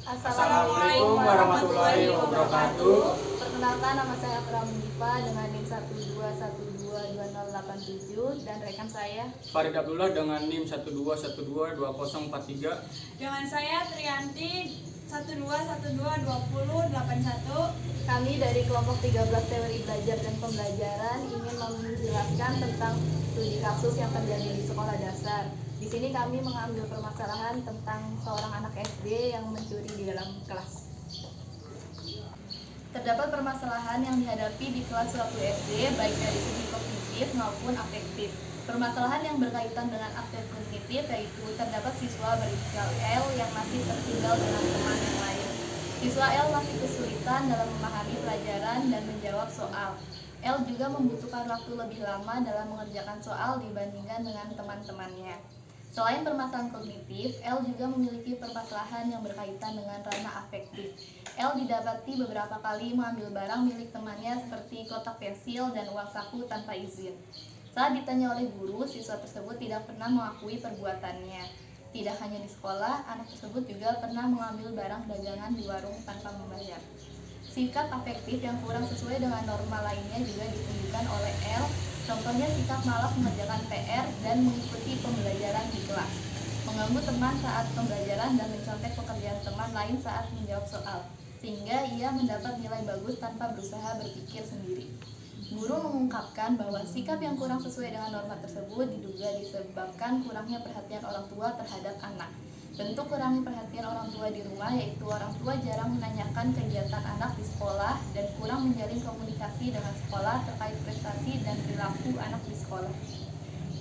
Assalamualaikum warahmatullahi wabarakatuh. Perkenalkan, nama saya Pramunipa dengan NIM 121222087 dan rekan saya Farid Abdullah dengan NIM 121222043. Dengan saya Trianti 121222081. Kami dari kelompok 13 teori belajar dan pembelajaran ingin menjelaskan tentang studi kasus yang terjadi di sekolah dasar. Di sini kami mengambil permasalahan tentang seorang anak SD yang mencuri di dalam kelas. Terdapat permasalahan yang dihadapi di kelas suatu SD baik dari segi kognitif maupun afektif. Permasalahan yang berkaitan dengan aspek kognitif yaitu terdapat siswa berinisial L yang masih tertinggal dengan teman yang lain. Siswa L masih kesulitan dalam memahami pelajaran dan menjawab soal. L juga membutuhkan waktu lebih lama dalam mengerjakan soal dibandingkan dengan teman-temannya. Selain permasalahan kognitif, L juga memiliki permasalahan yang berkaitan dengan ranah afektif. L didapati beberapa kali mengambil barang milik temannya seperti kotak pensil dan uang saku tanpa izin. Saat ditanya oleh guru, siswa tersebut tidak pernah mengakui perbuatannya. Tidak hanya di sekolah, anak tersebut juga pernah mengambil barang dagangan di warung tanpa membayar. Sikap afektif yang kurang sesuai dengan norma lainnya juga ditunjukkan oleh L. Contohnya sikap malas mengerjakan PR dan mengikuti pembelajaran di kelas, mengganggu teman saat pembelajaran dan mencontek pekerjaan teman lain saat menjawab soal, sehingga ia mendapat nilai bagus tanpa berusaha berpikir sendiri. Guru mengungkapkan bahwa sikap yang kurang sesuai dengan norma tersebut diduga disebabkan kurangnya perhatian orang tua terhadap anak. Bentuk kurangnya perhatian orang tua di rumah yaitu orang tua jarang menanyakan kegiatan anak di sekolah dan kurang menjalin komunikasi dengan sekolah terkait prestasi dan perilaku anak di sekolah.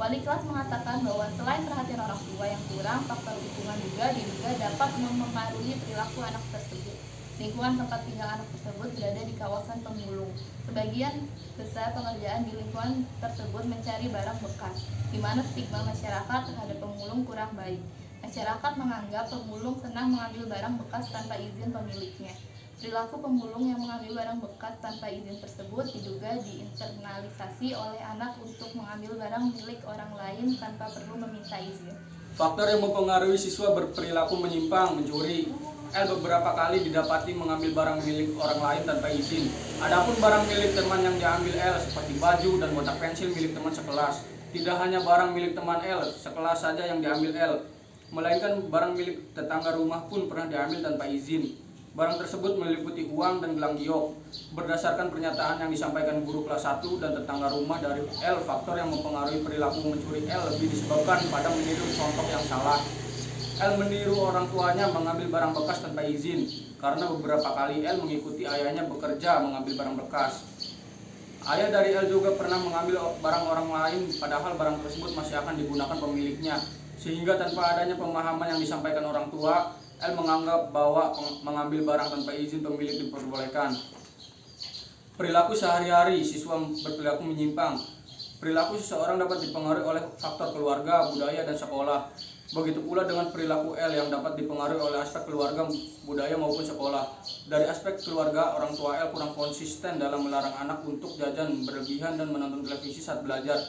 Wali kelas mengatakan bahwa selain perhatian orang tua yang kurang, faktor lingkungan juga diduga dapat mempengaruhi perilaku anak tersebut. Lingkungan tempat tinggal anak tersebut berada di kawasan pemulung. Sebagian besar pengerjaan di lingkungan tersebut mencari barang bekas, di mana stigma masyarakat terhadap pemulung kurang baik. Masyarakat menganggap pemulung senang mengambil barang bekas tanpa izin pemiliknya. Perilaku pemulung yang mengambil barang bekas tanpa izin tersebut diduga diinternalisasi oleh anak untuk mengambil barang milik orang lain tanpa perlu meminta izin. Faktor yang mempengaruhi siswa berperilaku menyimpang, mencuri. L beberapa kali didapati mengambil barang milik orang lain tanpa izin. Adapun barang milik teman yang diambil L seperti baju dan kotak pensil milik teman sekelas. Tidak hanya barang milik teman L sekelas saja yang diambil L, melainkan barang milik tetangga rumah pun pernah diambil tanpa izin. Barang tersebut meliputi uang dan gelang giok. Berdasarkan pernyataan yang disampaikan guru kelas 1 dan tetangga rumah dari L, faktor yang mempengaruhi perilaku mencuri L lebih disebabkan pada meniru contoh yang salah. L meniru orang tuanya mengambil barang bekas tanpa izin karena beberapa kali L mengikuti ayahnya bekerja mengambil barang bekas. Ayah dari L juga pernah mengambil barang orang lain padahal barang tersebut masih akan digunakan pemiliknya. Sehingga tanpa adanya pemahaman yang disampaikan orang tua, L menganggap bahwa mengambil barang tanpa izin pemilik diperbolehkan. Perilaku sehari-hari siswa berperilaku menyimpang. Perilaku seseorang dapat dipengaruhi oleh faktor keluarga, budaya, dan sekolah. Begitu pula dengan perilaku L yang dapat dipengaruhi oleh aspek keluarga, budaya, maupun sekolah. Dari aspek keluarga, orang tua L kurang konsisten dalam melarang anak untuk jajan berlebihan dan menonton televisi saat belajar.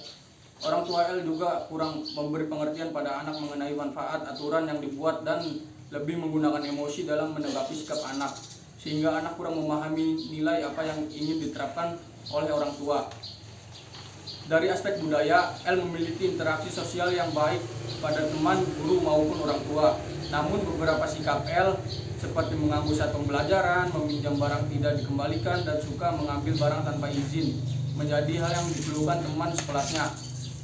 Orang tua L juga kurang memberi pengertian pada anak mengenai manfaat aturan yang dibuat dan lebih menggunakan emosi dalam menanggapi sikap anak, sehingga anak kurang memahami nilai apa yang ingin diterapkan oleh orang tua. Dari aspek budaya, L memiliki interaksi sosial yang baik pada teman, guru, maupun orang tua. Namun beberapa sikap L seperti mengganggu saat pembelajaran, meminjam barang tidak dikembalikan, dan suka mengambil barang tanpa izin menjadi hal yang dikeluhkan teman sekelasnya.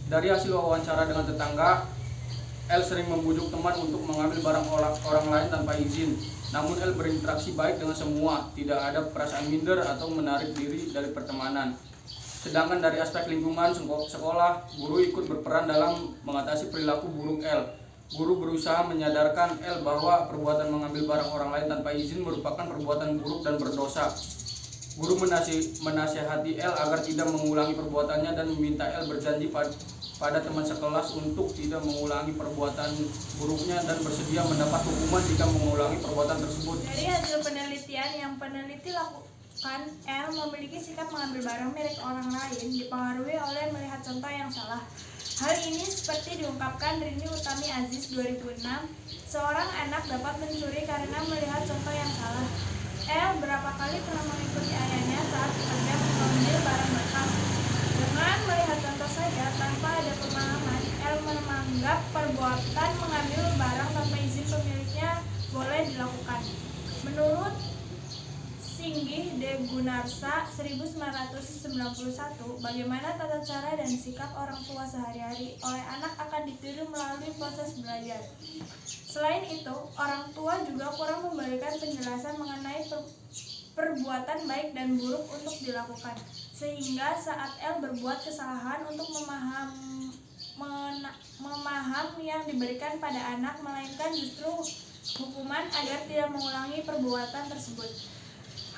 Dari hasil wawancara dengan tetangga, L sering membujuk teman untuk mengambil barang orang lain tanpa izin. Namun L berinteraksi baik dengan semua, tidak ada perasaan minder atau menarik diri dari pertemanan. Sedangkan dari aspek lingkungan sekolah, guru ikut berperan dalam mengatasi perilaku buruk L. Guru berusaha menyadarkan L bahwa perbuatan mengambil barang orang lain tanpa izin merupakan perbuatan buruk dan berdosa. Guru menasihati L agar tidak mengulangi perbuatannya dan meminta L berjanji pada teman sekelas untuk tidak mengulangi perbuatan buruknya dan bersedia mendapat hukuman jika mengulangi perbuatan tersebut. Dari hasil penelitian yang peneliti lakukan, L memiliki sikap mengambil barang milik orang lain dipengaruhi oleh melihat contoh yang salah. Hal ini seperti diungkapkan Rini Utami Aziz 2006, seorang anak dapat mencuri karena melihat contoh kali pernah mengikuti ayahnya saat bekerja mengambil barang bekas. Dengan melihat contoh saja, tanpa ada pemahaman, L menganggap perbuatan mengambil barang tanpa izin pemiliknya boleh dilakukan. Menurut Singgih de Gunarsa 1991, bagaimana tata cara dan sikap orang tua sehari-hari oleh anak akan ditiru melalui proses belajar. Selain itu, orang tua juga kurang memberikan penjelasan mengenai perbuatan baik dan buruk untuk dilakukan, sehingga saat L berbuat kesalahan untuk memaham yang diberikan pada anak, melainkan justru hukuman agar tidak mengulangi perbuatan tersebut.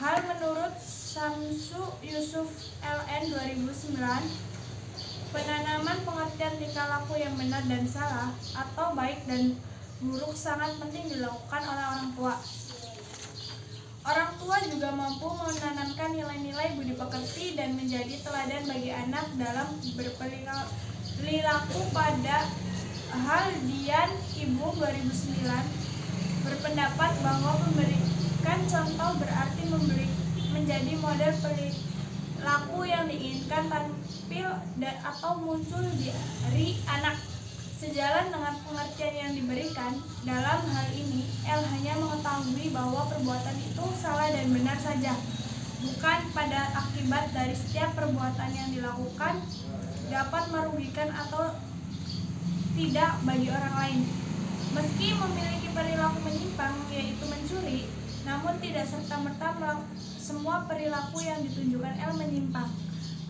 Hal menurut Samsu Yusuf LN 2009, penanaman pengertian tingkah laku yang benar dan salah atau baik dan buruk sangat penting dilakukan oleh orang tua. Orang tua juga mampu menanamkan nilai-nilai budi pekerti dan menjadi teladan bagi anak dalam berperilaku. Pada hal Dian Ibu 2009 berpendapat bahwa memberikan contoh berarti menjadi model perilaku yang diinginkan tampil atau muncul dari anak. Sejalan dengan pengertian yang diberikan, dalam hal ini L hanya mengetahui bahwa perbuatan itu salah dan benar saja, bukan pada akibat dari setiap perbuatan yang dilakukan dapat merugikan atau tidak bagi orang lain. Meski memiliki perilaku menyimpang, yaitu mencuri, namun tidak serta-merta semua perilaku yang ditunjukkan L menyimpang.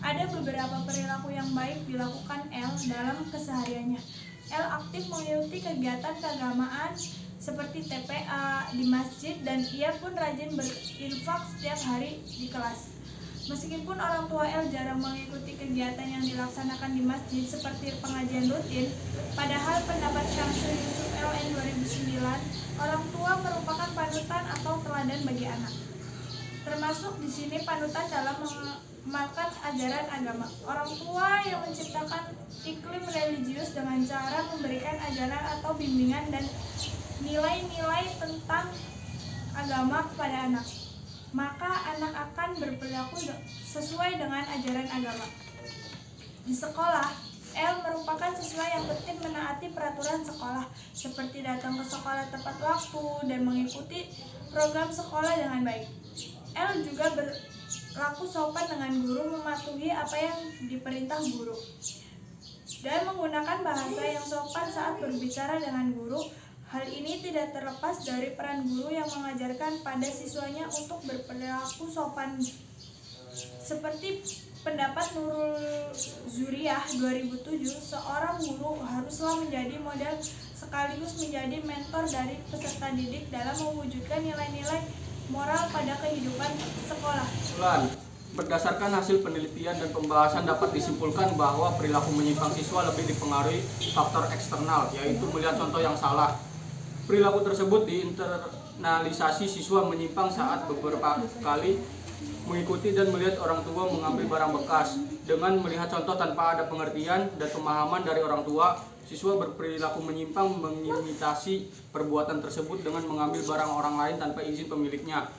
Ada beberapa perilaku yang baik dilakukan L dalam kesehariannya. L aktif mengikuti kegiatan keagamaan seperti TPA di masjid dan ia pun rajin berinfak setiap hari di kelas. Meskipun orang tua L jarang mengikuti kegiatan yang dilaksanakan di masjid seperti pengajian rutin, padahal pendapat Syamsul Yusuf LN 2009, orang tua merupakan panutan atau teladan bagi anak. Termasuk di sini panutan dalam mengamalkan ajaran agama. Orang tua yang menciptakan iklim religius dengan cara memberikan ajaran atau bimbingan dan nilai-nilai tentang agama kepada anak, maka anak akan berperilaku sesuai dengan ajaran agama. Di sekolah, L merupakan siswa yang tertib menaati peraturan sekolah, seperti datang ke sekolah tepat waktu dan mengikuti program sekolah dengan baik. L juga berlaku sopan dengan guru, mematuhi apa yang diperintah guru, dan menggunakan bahasa yang sopan saat berbicara dengan guru. Hal ini tidak terlepas dari peran guru yang mengajarkan pada siswanya untuk berperilaku sopan. Seperti pendapat Nurul Zuriyah 2007, seorang guru haruslah menjadi model sekaligus menjadi mentor dari peserta didik dalam mewujudkan nilai-nilai moral pada kehidupan sekolah. Berdasarkan hasil penelitian dan pembahasan dapat disimpulkan bahwa perilaku menyimpang siswa lebih dipengaruhi faktor eksternal, yaitu melihat contoh yang salah. Perilaku tersebut diinternalisasi siswa menyimpang saat beberapa kali mengikuti dan melihat orang tua mengambil barang bekas. Dengan melihat contoh tanpa ada pengertian dan pemahaman dari orang tua, siswa berperilaku menyimpang mengimitasi perbuatan tersebut dengan mengambil barang orang lain tanpa izin pemiliknya.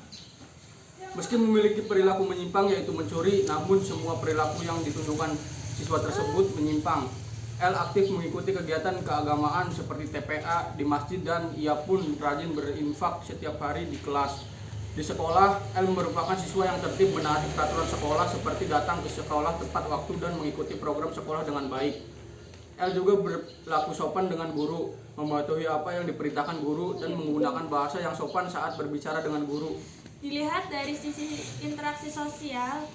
Meski memiliki perilaku menyimpang yaitu mencuri, namun semua perilaku yang ditunjukkan siswa tersebut menyimpang. L aktif mengikuti kegiatan keagamaan seperti TPA di masjid dan ia pun rajin berinfak setiap hari di kelas. Di sekolah, L merupakan siswa yang tertib menaati peraturan sekolah seperti datang ke sekolah tepat waktu dan mengikuti program sekolah dengan baik. L juga berlaku sopan dengan guru, mematuhi apa yang diperintahkan guru dan menggunakan bahasa yang sopan saat berbicara dengan guru. Dilihat dari sisi interaksi sosial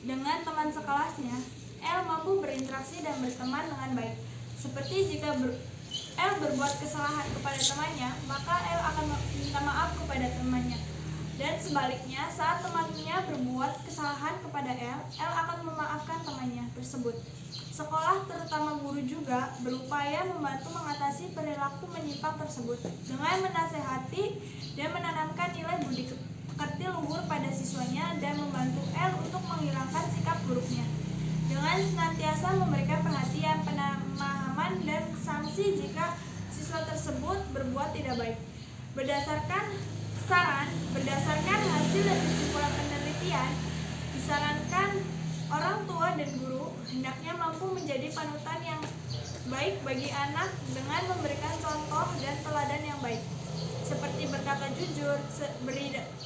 dengan teman sekelasnya, L mampu berinteraksi dan berteman dengan baik. Seperti jika L berbuat kesalahan kepada temannya, maka L akan minta maaf kepada temannya. Dan sebaliknya, saat temannya berbuat kesalahan kepada L akan memaafkan temannya tersebut. Sekolah, terutama guru juga, berupaya membantu mengatasi perilaku menyimpang tersebut dengan menasehati dan menanamkan nilai budi pekerti luhur pada siswanya dan membantu L untuk menghilangkan sikap buruknya dengan senantiasa memberikan perhatian, pemahaman, dan sanksi jika siswa tersebut berbuat tidak baik. Berdasarkan hasil dan kesimpulan Hendaknya mampu menjadi panutan yang baik bagi anak dengan memberikan contoh dan teladan yang baik, seperti berkata jujur,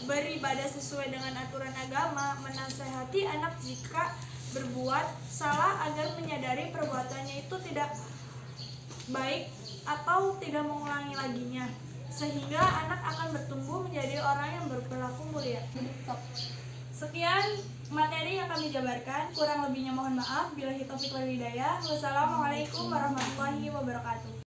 beribadah sesuai dengan aturan agama, menasehati anak jika berbuat salah agar menyadari perbuatannya itu tidak baik atau tidak mengulangi laginya, sehingga anak akan bertumbuh menjadi orang yang berperilaku mulia. Sekian materi yang kami jabarkan, kurang lebihnya mohon maaf. Billahi taufiq wal hidayah. Wassalamualaikum warahmatullahi wabarakatuh.